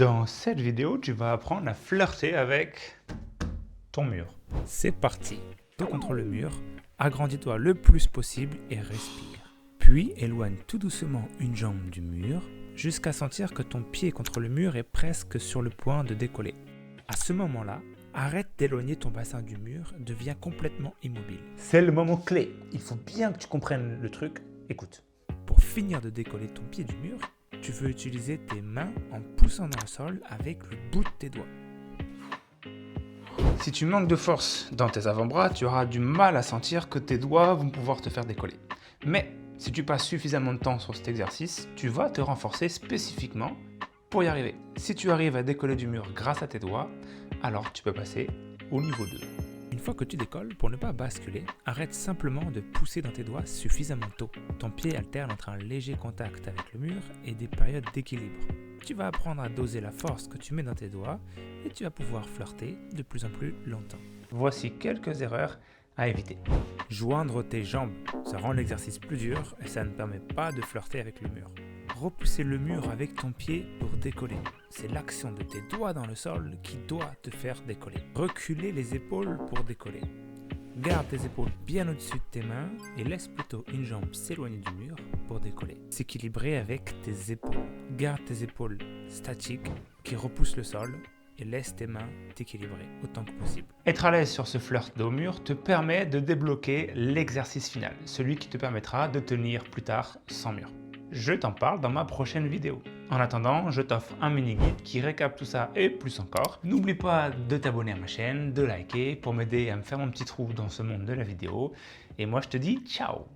Dans cette vidéo, tu vas apprendre à flirter avec ton mur. C'est parti. Dos contre le mur, agrandis-toi le plus possible et respire. Puis éloigne tout doucement une jambe du mur jusqu'à sentir que ton pied contre le mur est presque sur le point de décoller. À ce moment-là, arrête d'éloigner ton bassin du mur, deviens complètement immobile. C'est le moment clé. Il faut bien que tu comprennes le truc. Écoute. Pour finir de décoller ton pied du mur, tu veux utiliser tes mains en poussant dans le sol avec le bout de tes doigts. Si tu manques de force dans tes avant-bras, tu auras du mal à sentir que tes doigts vont pouvoir te faire décoller. Mais si tu passes suffisamment de temps sur cet exercice, tu vas te renforcer spécifiquement pour y arriver. Si tu arrives à décoller du mur grâce à tes doigts, alors tu peux passer au niveau 2. Une fois que tu décolles, pour ne pas basculer, arrête simplement de pousser dans tes doigts suffisamment tôt. Ton pied alterne entre un léger contact avec le mur et des périodes d'équilibre. Tu vas apprendre à doser la force que tu mets dans tes doigts et tu vas pouvoir flirter de plus en plus longtemps. Voici quelques erreurs à éviter. Joindre tes jambes, ça rend l'exercice plus dur et ça ne permet pas de flirter avec le mur. Repousser le mur avec ton pied pour décoller. C'est l'action de tes doigts dans le sol qui doit te faire décoller. Reculer les épaules pour décoller. Garde tes épaules bien au-dessus de tes mains et laisse plutôt une jambe s'éloigner du mur pour décoller. S'équilibrer avec tes épaules. Garde tes épaules statiques qui repoussent le sol et laisse tes mains t'équilibrer autant que possible. Être à l'aise sur ce flirt dos au mur te permet de débloquer l'exercice final, celui qui te permettra de tenir plus tard sans mur. Je t'en parle dans ma prochaine vidéo. En attendant, je t'offre un mini-guide qui récap tout ça et plus encore. N'oublie pas de t'abonner à ma chaîne, de liker pour m'aider à me faire mon petit trou dans ce monde de la vidéo. Et moi je te dis ciao!